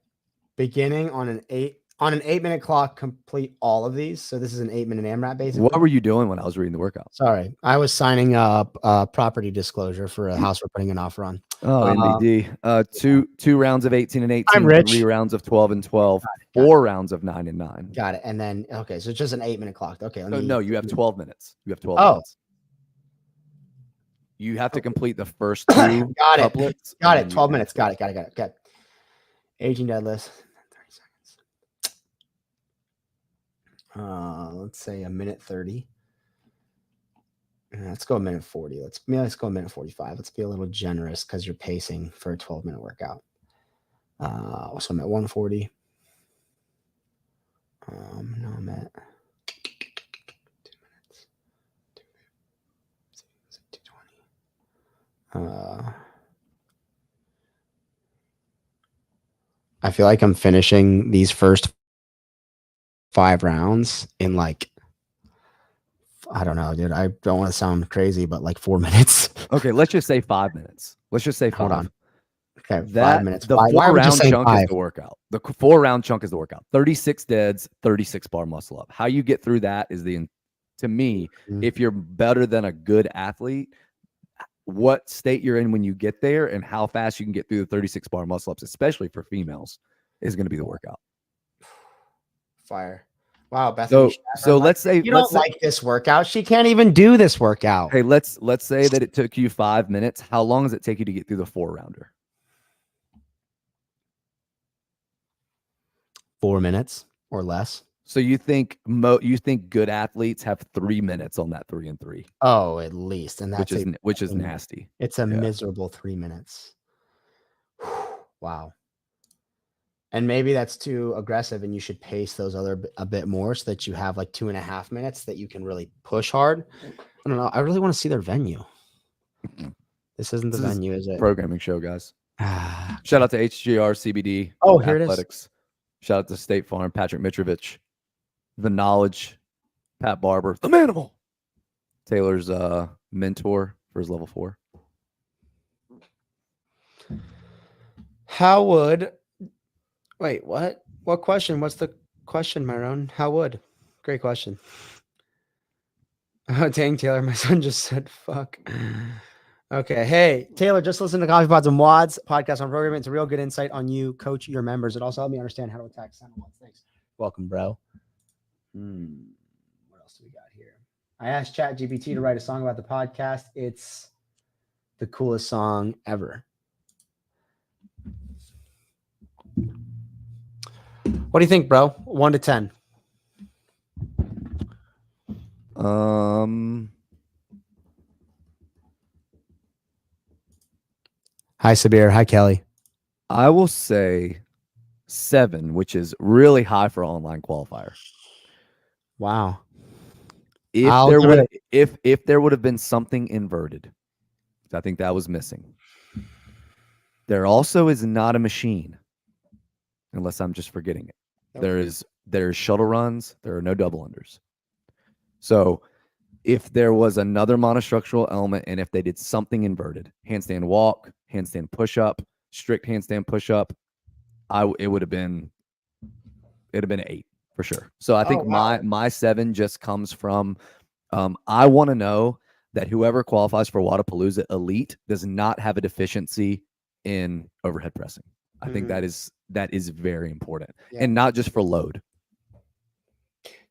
Beginning on an 8-minute clock, complete all of these. So this is an 8-minute AMRAP basically. What were you doing when I was reading the workout? Sorry, I was signing up property disclosure for a house we're putting an offer on. Oh, NBD. Two rounds of 18 and 18. I'm rich. 3 rounds of 12 and 12. 4 rounds of 9 and 9. Got it. And then so it's just an 8-minute clock. Okay. No, you have 12 minutes. You have 12 minutes. You have to complete the first 2 couplets. Got it. 12 minutes. Got it. Okay. 18 deadlifts. 30 seconds. Let's say a minute 30. Let's go a minute 40. Let's go a minute 45. Let's be a little generous because you're pacing for a 12-minute workout. So I'm at 140. No, I'm at 2 minutes. 220. I feel like I'm finishing these first 5 rounds in I don't know, dude. I don't want to sound crazy, but 4 minutes. Okay, let's just say 5 minutes. Let's just say 5. Hold on. Okay, 5 minutes. The 4-round chunk is the workout. The 4-round chunk is the workout. 36 deads, 36 bar muscle up. How you get through that is to me, if you're better than a good athlete, what state you're in when you get there and how fast you can get through the 36 bar muscle ups, especially for females, is going to be the workout. Fire. Wow, Bethany. So let's say you don't like this workout. She can't even do this workout. Hey, let's say that it took you 5 minutes. How long does it take you to get through the 4-rounder? 4 minutes or less. So you think good athletes have 3 minutes on that 3 and 3? Oh, at least, and that's which is nasty. It's a miserable 3 minutes. Wow. And maybe that's too aggressive, and you should pace those a bit more so that you have 2.5 minutes that you can really push hard. I don't know. I really want to see their venue. This isn't the venue, is it? Programming show, guys. Shout out to HGR CBD. Oh, here Athletics. It is. Shout out to State Farm, Patrick Mitrovich, The Knowledge, Pat Barber, the Manimal, Taylor's mentor for his level 4. How would? Wait, what? What question? What's the question, Myron? How would? Great question. Oh, dang, Taylor. My son just said, fuck. Okay. Hey, Taylor, just listen to Coffee Pods and Wads podcast on programming. It's a real good insight on you, coach your members. It also helped me understand how to attack sound wads. Thanks. Welcome, bro. What else do we got here? I asked ChatGPT to write a song about the podcast. It's the coolest song ever. What do you think, bro? 1 to 10. Hi, Sabir. Hi, Kelly. I will say 7, which is really high for online qualifier. Wow. If there would have been something inverted, I think that was missing. There also is not a machine, unless I'm just forgetting it. There's shuttle runs. There are no double unders. So if there was another monostructural element, and if they did something inverted, handstand walk, handstand push up, strict handstand push up, it would have been 8 for sure. So I think my 7 just comes from I want to know that whoever qualifies for Wadapalooza Elite does not have a deficiency in overhead pressing. I think that is very important, and not just for load.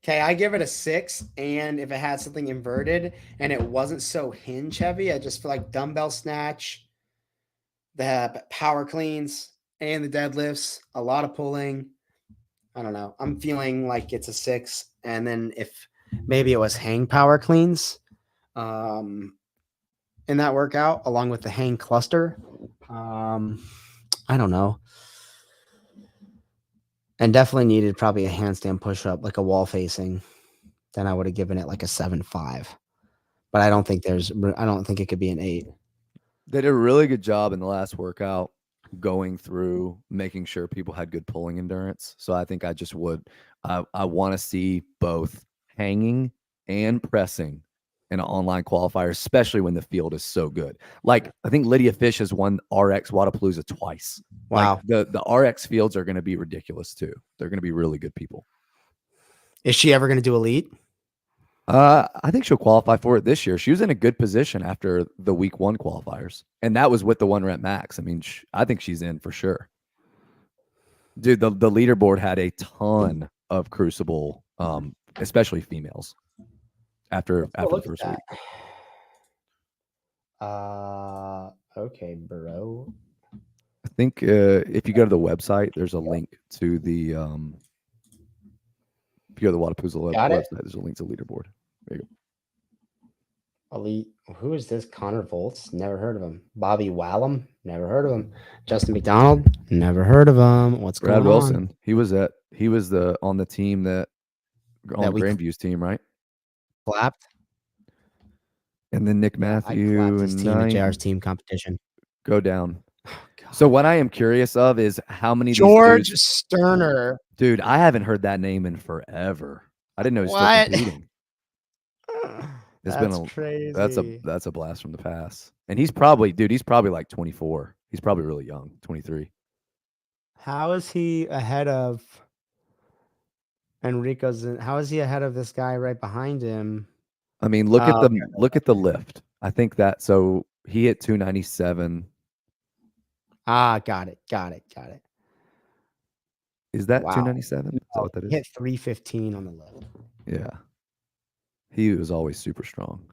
Okay, I give it a 6, and if it had something inverted and it wasn't so hinge heavy, I just feel like dumbbell snatch, the power cleans, and the deadlifts, a lot of pulling. I don't know. I'm feeling like it's a 6, and then if maybe it was hang power cleans in that workout along with the hang cluster. I don't know. And definitely needed probably a handstand push-up, like a wall facing. Then I would have given it like a 7.5. But I don't think it could be an 8. They did a really good job in the last workout going through making sure people had good pulling endurance. So I think I want to see both hanging and pressing in an online qualifier, especially when the field is so good. Like, I think Lydia Fish has won RX Wadapalooza twice. Wow. Like, the RX fields are going to be ridiculous too. They're going to be really good people. Is she ever going to do elite? I think she'll qualify for it this year. She was in a good position after the week 1 qualifiers, and that was with the 1 rep max. I mean, I think she's in for sure. Dude, the leaderboard had a ton of Crucible, especially females, after the first week. Okay, bro. I think if you go to the website, there's a link to the if you go to the Wadapalooza website, there's a link to the leaderboard. There you go. Elite. Who is this? Connor Volts? Never heard of him. Bobby Wallum? Never heard of him. Justin McDonald? Never heard of him. What's going on? Brad Wilson. He was on the team on Grandview's team, right? Clapped. And then Nick Matthew and his team at JR's team competition. Go down. So what I am curious of is how many George Sterner. Dude, I haven't heard that name in forever. I didn't know he was still competing. That's crazy. That's a blast from the past. And he's probably like 24. He's probably really young, 23. How is he ahead of Enrico's? How is he ahead of this guy right behind him? I mean, look at the lift. I think that so he hit 297. Got it. Is that 297? Is that what that is? He hit 315 on the lift. Yeah. He was always super strong.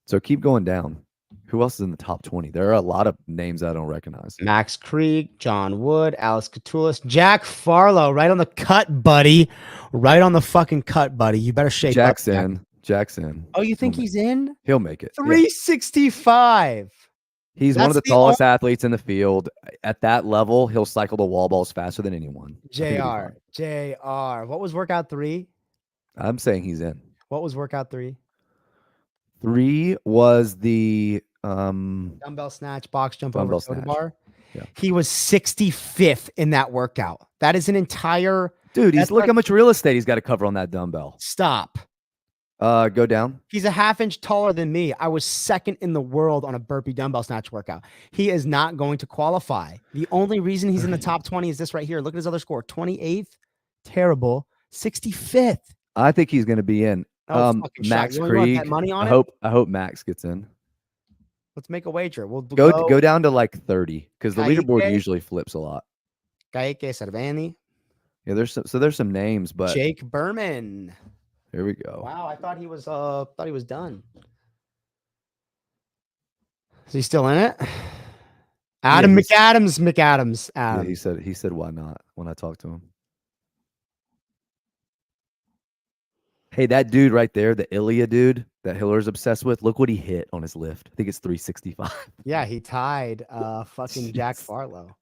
So keep going down. Who else is in the top 20? There are a lot of names I don't recognize. Max Krieg, John Wood, Alex Catoulis, Jack Farlow, right on the cut, buddy. Right on the fucking cut, buddy. You better shape up. Jackson. Oh, you think he's in? He'll make it. 365. He's one of the tallest athletes in the field. At that level, he'll cycle the wall balls faster than anyone. JR. What was workout 3? I'm saying he's in. What was workout 3? 3 was the dumbbell snatch, box jump over total bar. Yeah. He was 65th in that workout. That is an entire dude. Look how much real estate he's got to cover on that dumbbell. Stop. Go down. He's a half inch taller than me. I was 2nd in the world on a burpee dumbbell snatch workout. He is not going to qualify. The only reason he's in the top 20 is this right here. Look at his other score. 28th. Terrible. 65th. I think he's going to be in. Max Krieg. Money on I hope Max gets in. Let's make a wager. We'll go down to like 30 because the leaderboard usually flips a lot. Gaike Servani. Yeah, there's some names, but Jake Berman. Here we go. Wow, I thought he was done. Is he still in it? Adam McAdams. Yeah, he said why not when I talked to him. Hey, that dude right there, the Ilya dude that Hiller's obsessed with, look what he hit on his lift. I think it's 365. Yeah, he tied fucking Jack Farlow.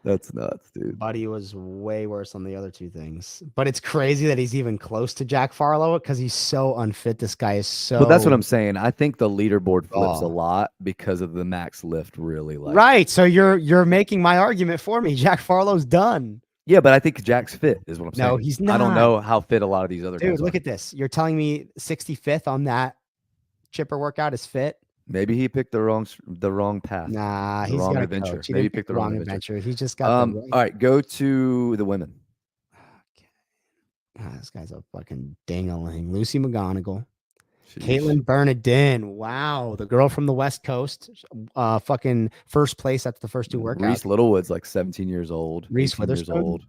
That's nuts, dude. Buddy was way worse on the other 2 things. But it's crazy that he's even close to Jack Farlow because he's so unfit. This guy is so... But that's what I'm saying. I think the leaderboard flips a lot because of the max lift really. Right. So you're making my argument for me. Jack Farlow's done. Yeah, but I think Jack's fit is what I'm saying. No, he's I don't not. know how fit a lot of these other guys Dude, look are. at this. You're telling me 65th on that chipper workout is fit? Maybe he picked the wrong path. Nah, The he's wrong got a adventure. coach. He Maybe he didn't pick picked the the wrong wrong adventure. adventure. He just got All the right, go to the women. This guy's a fucking ding-a-ling. Lucy McGonigal. Sheesh. Caitlin Bernadine. Wow. The girl from the West Coast. Fucking first place. That's the first 2 workouts. Reese Littlewood's like 17 years old. Reese 18 years Witherspoon.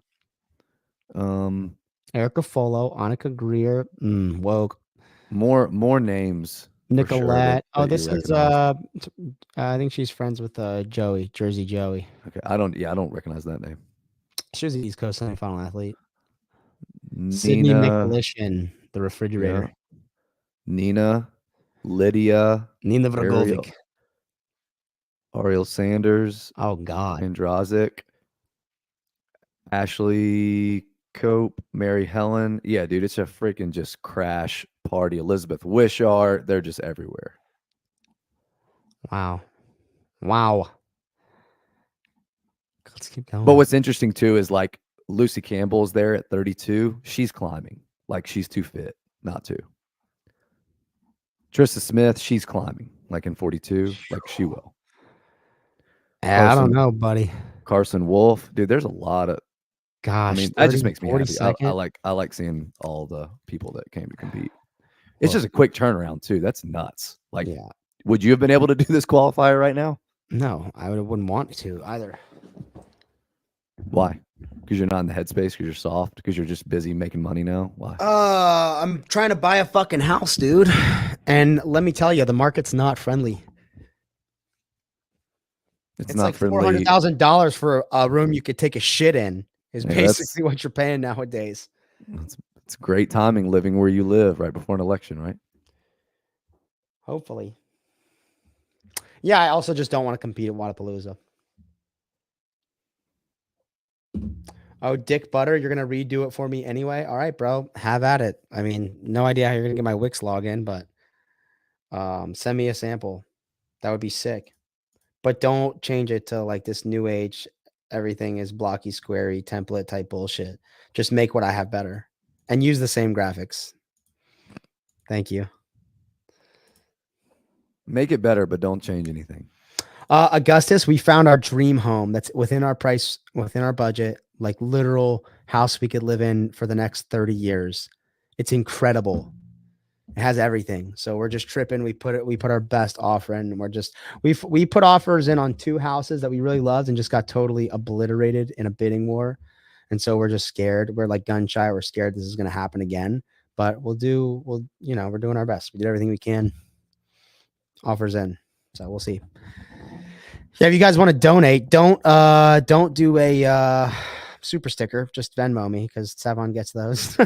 old. Erica Folo. Annika Greer. Woke. More names. Nicolette. Sure that This is I think she's friends with Joey, Jersey Joey. Okay. I don't recognize that name. She was the East Coast semifinal athlete. Nina, Sydney McLishan, the refrigerator. Yeah. Nina, Lydia, Nina Vragovic. Ariel Sanders. Oh God. Andrazik. Ashley Cope, Mary Helen. Yeah, dude, it's a freaking just crash party. Elizabeth Wishart. They're just everywhere. Wow. Let's keep going. But what's interesting too is like Lucy Campbell's there at 32. She's climbing. Like she's too fit not to. Trista Smith, she's climbing. Like in 42. Like she will. I don't know, buddy. Carson Wolf. Dude, there's a lot of gosh. I mean, 30, that just makes me happy. I like seeing all the people that came to compete. It's just a quick turnaround too. That's nuts. Like, yeah. Would you have been able to do this qualifier right now? No, I wouldn't want to either. Why? Because you're not in the headspace, because you're soft, because you're just busy making money now? Why? I'm trying to buy a fucking house, dude. And let me tell you, the market's not friendly. It's not like friendly. $400,000 for a room you could take a shit in is basically what you're paying nowadays. It's great timing living where you live right before an election, right? Hopefully. Yeah, I also just don't want to compete at Wadapalooza. Oh, Dick Butter, you're going to redo it for me anyway? All right, bro. Have at it. I mean, no idea how you're going to get my Wix login, but send me a sample. That would be sick. But don't change it to like this new age, everything is blocky, squarey, template type bullshit. Just make what I have better and use the same graphics. Thank you. Make it better, but don't change anything. Augustus, we found our dream home that's within our price, within our budget, like literal house we could live in for the next 30 years. It's incredible. It has everything. So we're just tripping. We put our best offer in, and we put offers in on 2 houses that we really loved and just got totally obliterated in a bidding war. And so we're just scared. We're like gun shy. We're scared this is going to happen again, but we're doing our best. We did everything we can. Offers in. So we'll see. Yeah, if you guys want to donate, don't do a super sticker. Just Venmo me because Savon gets those. Hey,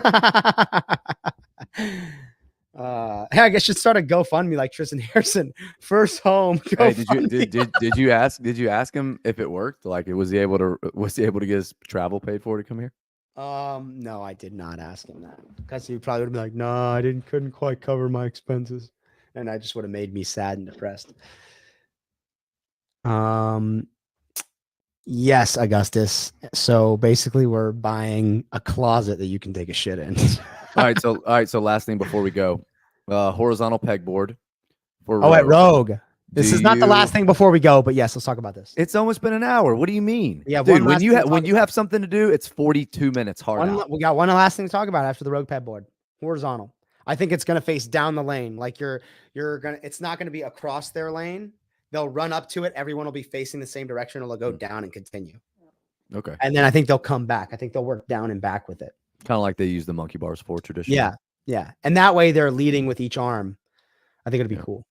I guess you should start a GoFundMe like Tristan Harrison. First home. Hey, did you ask him if it worked? Like, was he able to get his travel paid for to come here? No, I did not ask him that because he probably would have been like, "No, I couldn't quite cover my expenses," and I just would have made me sad and depressed. Yes, Augustus. So basically, we're buying a closet that you can take a shit in. All right. So last thing before we go, horizontal pegboard for at Rogue. This is not the last thing before we go, but yes, let's talk about this. It's almost been an hour. What do you mean? Yeah, dude. When you have something to do, it's 42 minutes hard. We got one last thing to talk about after the Rogue pegboard. Horizontal. I think it's gonna face down the lane. Like it's not gonna be across their lane. They'll run up to it. Everyone will be facing the same direction. It'll go down and continue. Okay. And then I think they'll come back. I think they'll work down and back with it. Kind of like they use the monkey bars for traditionally. Yeah. Yeah. And that way they're leading with each arm. I think it'd be cool.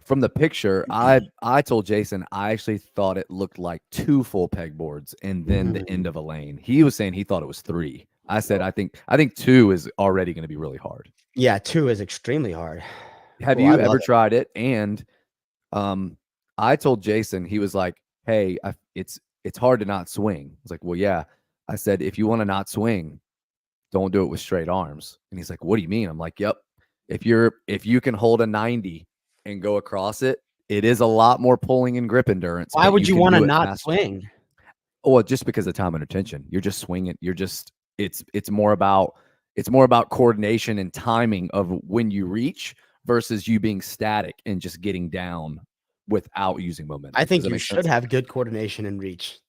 From the picture, I told Jason I actually thought it looked like 2 full pegboards and then the end of a lane. He was saying he thought it was 3. I said I think 2 is already going to be really hard. Yeah, 2 is extremely hard. Have you ever tried it? And I told Jason, he was like, "Hey, it's hard to not swing." I was like, "Well, yeah." I said, "If you want to not swing, don't do it with straight arms." And he's like, "What do you mean?" I'm like, "Yep. If you can hold a 90 and go across it, it is a lot more pulling and grip endurance." Why would you want to not swing? Well, just because of time and attention, you're just swinging. It's more about coordination and timing of when you reach versus you being static and just getting down without using momentum. I think you should have good coordination and reach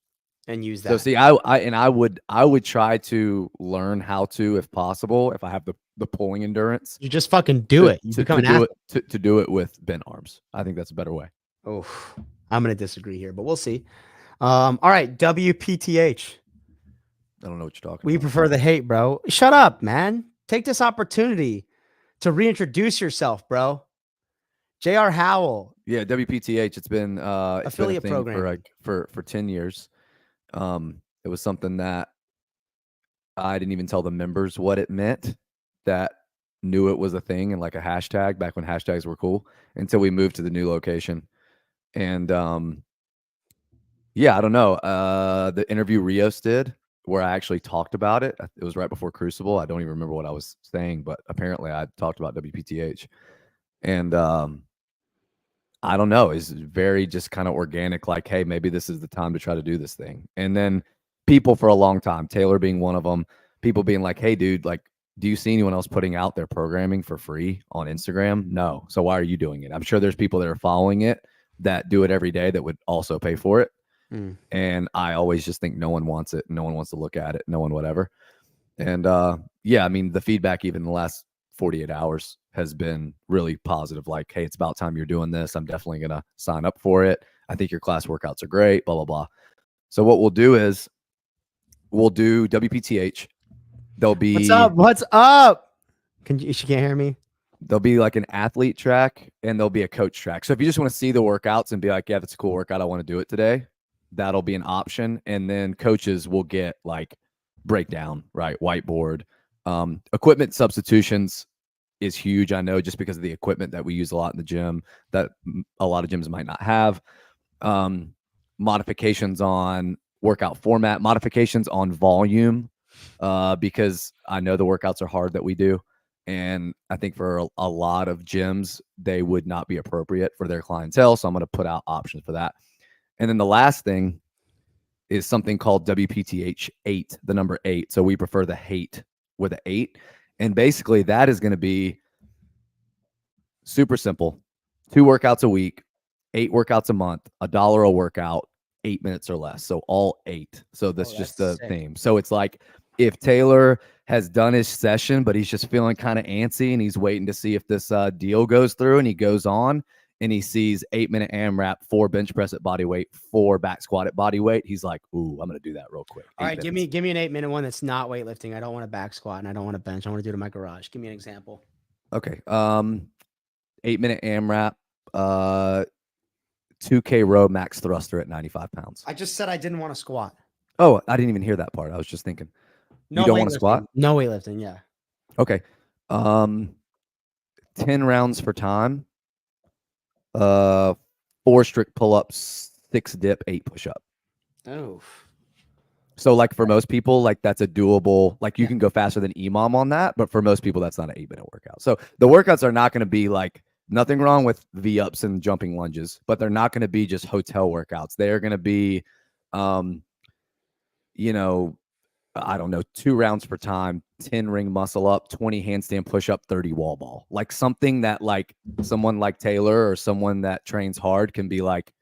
and use that. So see, I would try to learn how to, if possible, if I have the pulling endurance. You just fucking do it. You become an athlete. To do it with bent arms. I think that's a better way. Oh, I'm going to disagree here, but we'll see. All right, WPTH. I don't know what you're talking about. We prefer the hate, bro. Shut up, man. Take this opportunity to reintroduce yourself, bro. J.R. Howell. Yeah, WPTH. It's been affiliate program for 10 years. It was something that I didn't even tell the members what it meant, that knew it was a thing and like a hashtag back when hashtags were cool, until we moved to the new location. And yeah, I don't know. The interview Rios did, where I actually talked about it. It was right before Crucible. I don't even remember what I was saying, but apparently I talked about WPTH. And I don't know. It's very just kind of organic, like, hey, maybe this is the time to try to do this thing. And then people for a long time, Taylor being one of them, people being like, hey, dude, like, do you see anyone else putting out their programming for free on Instagram? No. So why are you doing it? I'm sure there's people that are following it that do it every day that would also pay for it. And I always just think no one wants it. No one wants to look at it. No one, whatever. And yeah, I mean, the feedback even in the last 48 hours has been really positive. Like, hey, it's about time you're doing this. I'm definitely going to sign up for it. I think your class workouts are great, blah, blah, blah. So what we'll do is we'll do WPTH. There'll be What's up? She can't hear me. There'll be like an athlete track and there'll be a coach track. So if you just want to see the workouts and be like, yeah, that's a cool workout, I want to do it today, that'll be an option. And then coaches will get like breakdown, right? Whiteboard. Equipment substitutions is huge. I know, just because of the equipment that we use a lot in the gym that a lot of gyms might not have. Modifications on workout format, modifications on volume, because I know the workouts are hard that we do. And I think for a lot of gyms, they would not be appropriate for their clientele. So I'm going to put out options for that. And then the last thing is something called WPTH 8, the number 8. So we prefer the hate with an 8. And basically that is going to be super simple. 2 workouts a week, 8 workouts a month, $1 a workout, 8 minutes or less. So all 8. So that's just the theme. So it's like if Taylor has done his session, but he's just feeling kind of antsy and he's waiting to see if this deal goes through, and he goes on and he sees 8-minute AMRAP, 4 bench press at body weight, 4 back squat at body weight. He's like, ooh, I'm going to do that real quick. All right, give me an 8-minute one that's not weightlifting. I don't want a back squat and I don't want a bench. I want to do it in my garage. Give me an example. Okay. 8-minute AMRAP, 2K row max thruster at 95 pounds. I just said I didn't want to squat. Oh, I didn't even hear that part. I was just thinking. No, you don't want to squat? No weightlifting, yeah. Okay. 10 rounds for time. 4 strict pull-ups, 6 dip, 8 push-up. Oh. So like for most people, like that's a doable, like you can go faster than EMOM on that, but for most people, that's not an 8-minute workout. So the workouts are not going to be like, nothing wrong with V-ups and jumping lunges, but they're not going to be just hotel workouts. They're going to be, you know, I don't know, 2 rounds per time, 10 ring muscle up, 20 handstand push up, 30 wall ball. Like something that like someone like Taylor or someone that trains hard can be like,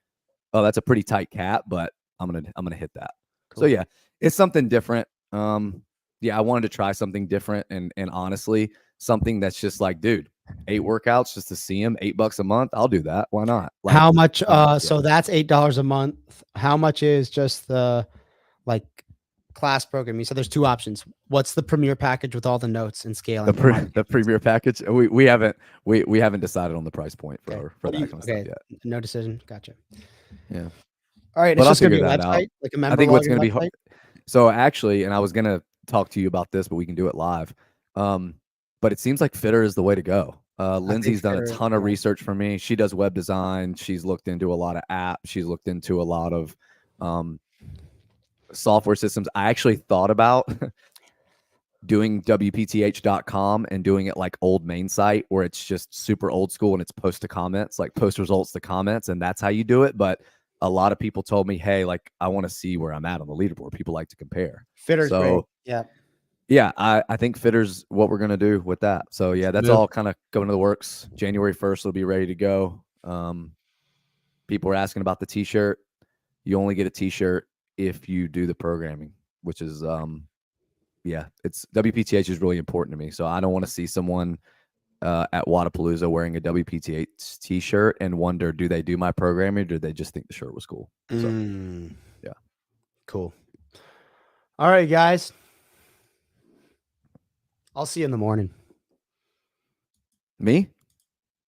oh, that's a pretty tight cap, but I'm going to hit that. Cool. So yeah, it's something different. Yeah, I wanted to try something different and honestly, something that's just like, dude, 8 workouts just to see him, $8 a month. I'll do that. Why not? Like, how much? So that's $8 a month. How much is just the like class programming? So there's 2 options. What's the premier package with all the notes and scaling? The premier package. We haven't decided on the price point for that kind of stuff yet. No decision. Gotcha. Yeah. All right. But It's just I'll gonna be a figure that website, out. like a member. I think what's going to be hard. So actually, and I was going to talk to you about this, but we can do it live. But it seems like Fitter is the way to go. Lindsay's done a ton of research for me. She does web design. She's looked into a lot of apps. She's looked into a lot of software systems. I actually thought about doing WPTH.com and doing it like old main site where it's just super old school and it's post to comments, like post results to comments, and that's how you do it. But a lot of people told me, hey, like I want to see where I'm at on the leaderboard. People like to compare. Fitter's So great. Yeah. yeah, I think Fitter's what we're gonna do with that. So yeah, that's all kind of going to the works. January 1st will be ready to go. People are asking about the t-shirt. You only get a t-shirt if you do the programming, which is it's WPTH is really important to me. So I don't want to see someone at Wadapalooza wearing a WPTH t-shirt and wonder, do they do my programming or do they just think the shirt was cool? So yeah. Cool. All right, guys. I'll see you in the morning. Me?